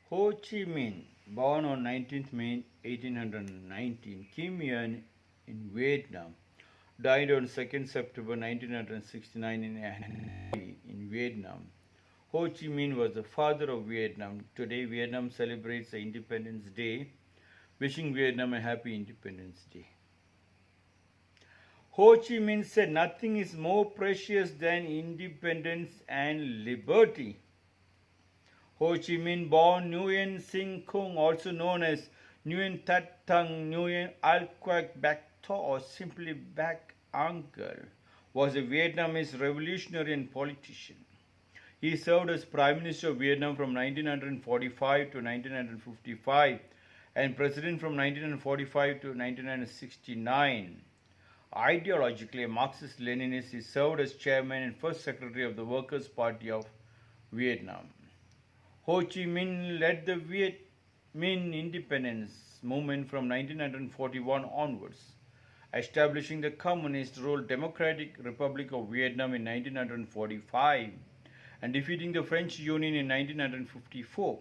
Ho Chi Minh, born on 19th May 1819, Kim Yen in Vietnam, died on 2nd September 1969 in Hanoi in Vietnam. Ho Chi Minh was the father of Vietnam. Today, Vietnam celebrates the Independence Day, wishing Vietnam a happy Independence Day. Ho Chi Minh said, "Nothing is more precious than independence and liberty." Ho Chi Minh, born Nguyen Sinh Kung, also known as Nguyen Tat Tung Nguyen Al Quoc Bac Tho, or simply Bac Uncle, was a Vietnamese revolutionary and politician. He served as Prime Minister of Vietnam from 1945 to 1955 and President from 1945 to 1969. Ideologically a Marxist-Leninist, he served as Chairman and First Secretary of the Workers' Party of Vietnam. Ho Chi Minh led the Viet Minh independence movement from 1941 onwards, establishing the communist-ruled Democratic Republic of Vietnam in 1945 and defeating the French Union in 1954.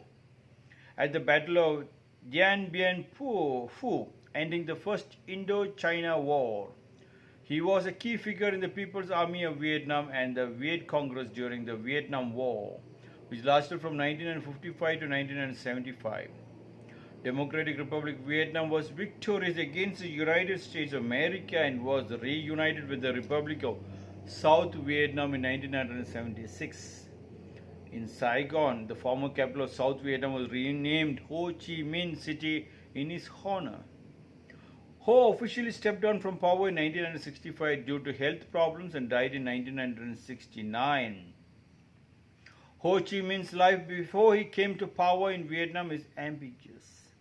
At the Battle of Dien Bien Phu, ending the First Indo-China War, he was a key figure in the People's Army of Vietnam and the Viet Congress during the Vietnam War, which lasted from 1955 to 1975. Democratic Republic of Vietnam was victorious against the United States of America and was reunited with the Republic of South Vietnam in 1976. In Saigon, the former capital of South Vietnam was renamed Ho Chi Minh City in his honor. Ho officially stepped down from power in 1965 due to health problems and died in 1969. Ho Chi Minh's life before he came to power in Vietnam is ambiguous.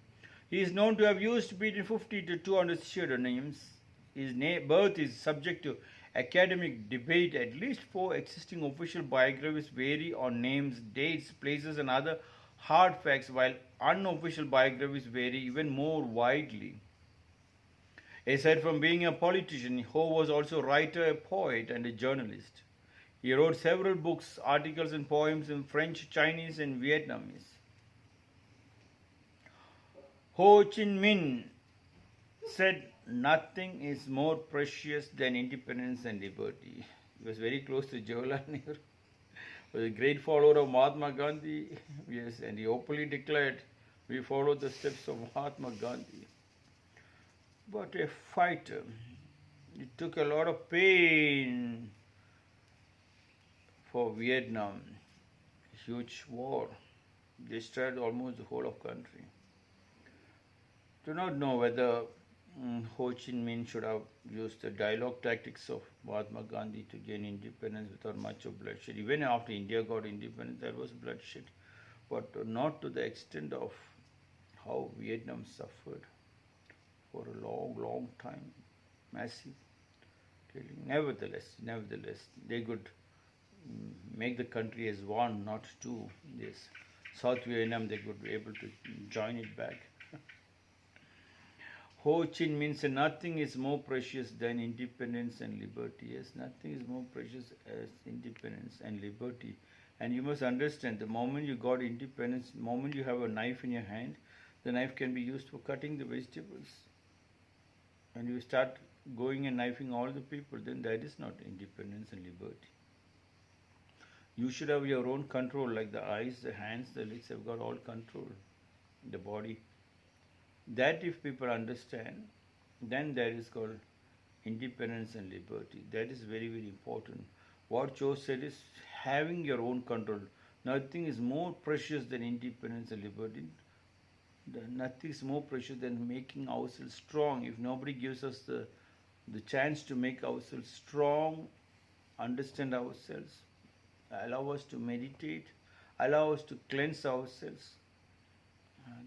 He is known to have used between 50 to 200 pseudonyms. His birth is subject to academic debate. At least 4 existing official biographies vary on names, dates, places, and other hard facts, while unofficial biographies vary even more widely. Aside from being a politician, Ho was also a writer, a poet, and a journalist. He wrote several books, articles, and poems in French, Chinese, and Vietnamese. Ho Chi Minh said, "Nothing is more precious than independence and liberty." He was very close to Jawaharlal Nehru. He was a great follower of Mahatma Gandhi. Yes, and he openly declared, "We follow the steps of Mahatma Gandhi." But a fighter. It took a lot of pain for Vietnam. A huge war. Destroyed almost the whole of country. Do not know whether Ho Chi Minh should have used the dialogue tactics of Mahatma Gandhi to gain independence without much of bloodshed. Even after India got independence, there was bloodshed, but not to the extent of how Vietnam suffered for a long, long time. Massive killing. Nevertheless, they could make the country as one, not two. Yes, South Vietnam, they could be able to join it back. Ho Chi Minh said, "Nothing is more precious than independence and liberty." Yes, nothing is more precious as independence and liberty. And you must understand, the moment you got independence, the moment you have a knife in your hand, the knife can be used for cutting the vegetables. And you start going and knifing all the people, then that is not independence and liberty. You should have your own control, like the eyes, the hands, the legs have got all control, the body. That if people understand, then that is called independence and liberty. That is very, very important. What Cho said is having your own control. Nothing is more precious than independence and liberty. Nothing is more precious than making ourselves strong. If nobody gives us the chance to make ourselves strong, understand ourselves, allow us to meditate, allow us to cleanse ourselves,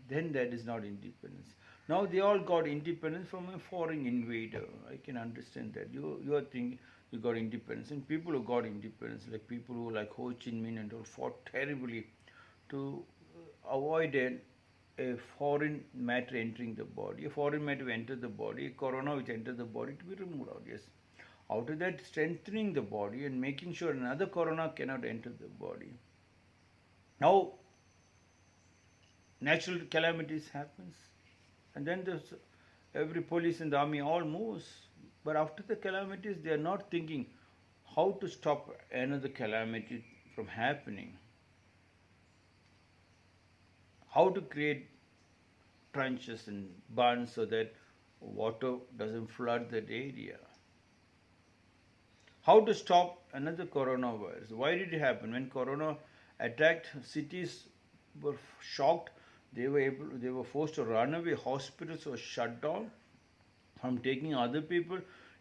then that is not independence. Now they all got independence from a foreign invader. I can understand that. You are thinking you got independence. And people who got independence, like people who like Ho Chi Minh and all, fought terribly to avoid a foreign matter entering the body. A foreign matter entered the body, a corona which entered the body to be removed out. Yes. Out of that, strengthening the body and making sure another corona cannot enter the body. Now, natural calamities happens, and then there's every police and the army all moves. But after the calamities, they are not thinking how to stop another calamity from happening, how to create trenches and bunds so that water doesn't flood that area. How to stop another coronavirus? Why did it happen? When corona attacked, cities were shocked. They were forced to run away. Hospitals were shut down from taking other people.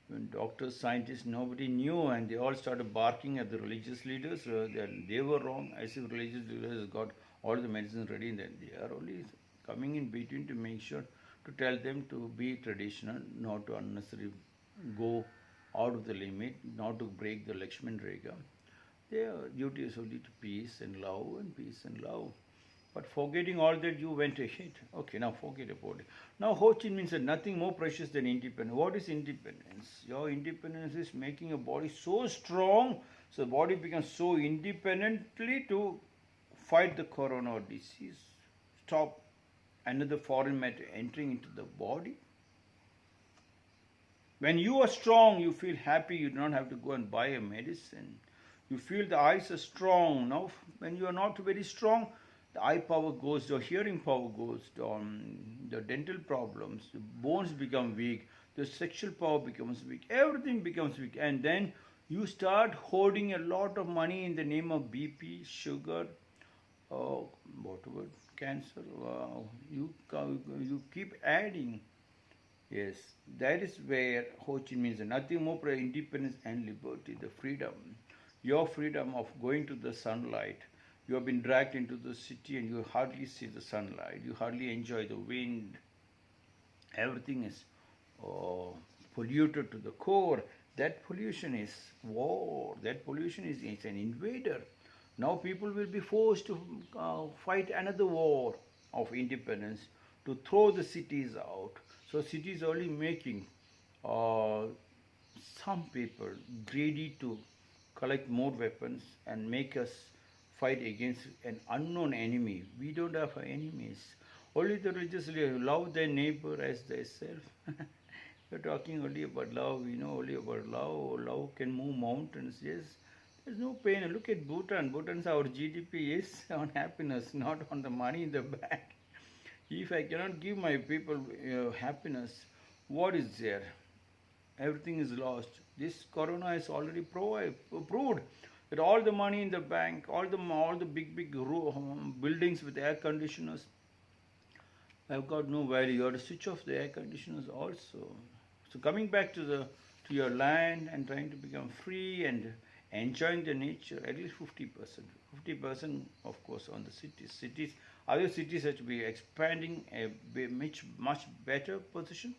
When doctors, scientists, nobody knew, and they all started barking at the religious leaders. They were wrong, as if religious leaders got all the medicines ready, and then they are only coming in between to make sure to tell them to be traditional, not to unnecessarily go out of the limit, not to break the Lakshman Rekha. Their duty is only to peace and love and peace and love. But forgetting all that, you went ahead. Okay, now forget about it. Now Ho Chi Minh said nothing more precious than independence. What is independence? Your independence is making your body so strong, so the body becomes so independently to fight the corona disease, stop another foreign matter entering into the body. When you are strong, you feel happy, you do not have to go and buy a medicine. You feel the eyes are strong. Now, when you are not very strong, the eye power goes down, hearing power goes down, the dental problems, the bones become weak, the sexual power becomes weak, everything becomes weak. And then you start hoarding a lot of money in the name of BP, sugar, whatever, cancer. You keep adding. Yes, that is where Ho Chi Minh says nothing more for independence and liberty, the freedom. Your freedom of going to the sunlight. You have been dragged into the city and you hardly see the sunlight. You hardly enjoy the wind. Everything is polluted to the core. That pollution is war. That pollution is an invader. Now people will be forced to fight another war of independence to throw the cities out. So cities are only making some people greedy to collect more weapons and make us fight against an unknown enemy. We don't have enemies. Only the religious love their neighbor as themselves. We're talking only about love. We know only about love. Love can move mountains. Yes, there's no pain. Look at Bhutan. Bhutan's our GDP is on happiness, not on the money in the bank. If I cannot give my people happiness, what is there? Everything is lost. This corona has already proved that all the money in the bank, all the big buildings with air conditioners have got no value. You have to switch off the air conditioners also. So coming back to your land and trying to become free and enjoying the nature, at least 50%. 50% of course on the cities. Other cities have to be expanding a much better position.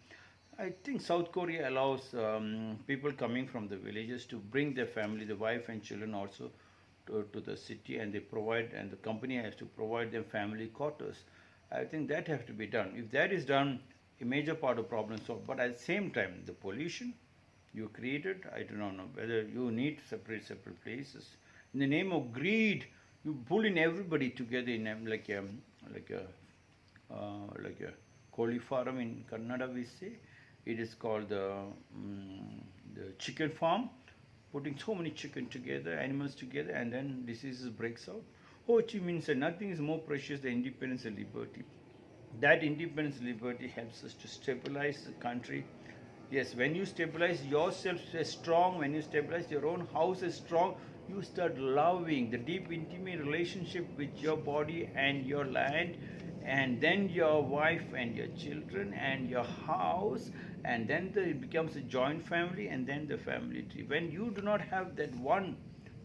I think South Korea allows people coming from the villages to bring their family, the wife and children also to the city, and the company has to provide them family quarters. I think that has to be done. If that is done, a major part of problem solved. But at the same time, the pollution you created, I do not know whether you need separate places. In the name of greed, you pull in everybody together in like a Koli farm in Kannada we say. It is called the chicken farm, putting so many chicken together, animals together, and then diseases breaks out. Ho Chi Minh said nothing is more precious than independence and liberty. That independence and liberty helps us to stabilize the country. Yes, when you stabilize yourself as strong, when you stabilize your own house as strong, you start loving the deep intimate relationship with your body and your land, and then your wife and your children and your house, and then it becomes a joint family, and then the family tree. When you do not have that one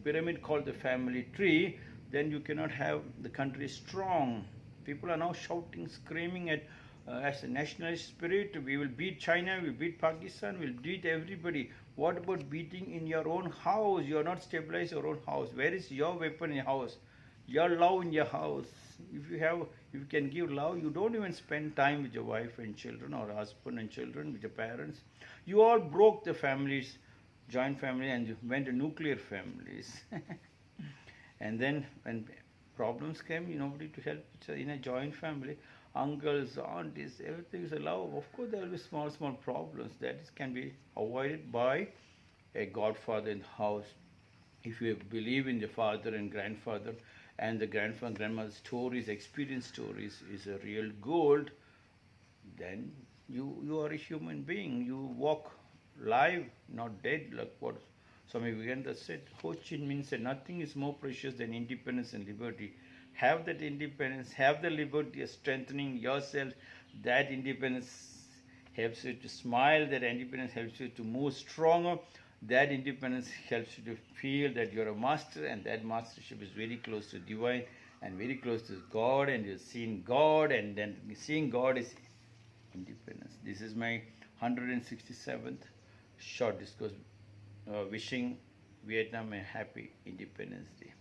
pyramid called the family tree, then you cannot have the country strong. People are now shouting, screaming at as a nationalist spirit, we will beat China, we will beat Pakistan, we will beat everybody. What about beating in your own house? You are not stabilized your own house. Where is your weapon in your house? Your love in your house. If you can give love, you don't even spend time with your wife and children, or husband and children, with your parents. You all broke the families, joint family, and you went to nuclear families. And then when problems came, nobody to help each other. In a joint family, uncles, aunties, everything is allowed. Of course, there will be small, small problems that can be avoided by a godfather in the house. If you believe in the father and grandfather, and the grandfather and grandmother's stories, experience stories is a real gold, then you are a human being. You walk live, not dead, like what Swami Vivekananda said. Ho Chi Minh said, nothing is more precious than independence and liberty. Have that independence, have the liberty of strengthening yourself. That independence helps you to smile, that independence helps you to move stronger. That independence helps you to feel that you're a master, and that mastership is very close to divine and very close to God, and you're seeing God, and then seeing God is independence. This is my 167th short discourse, wishing Vietnam a happy Independence Day.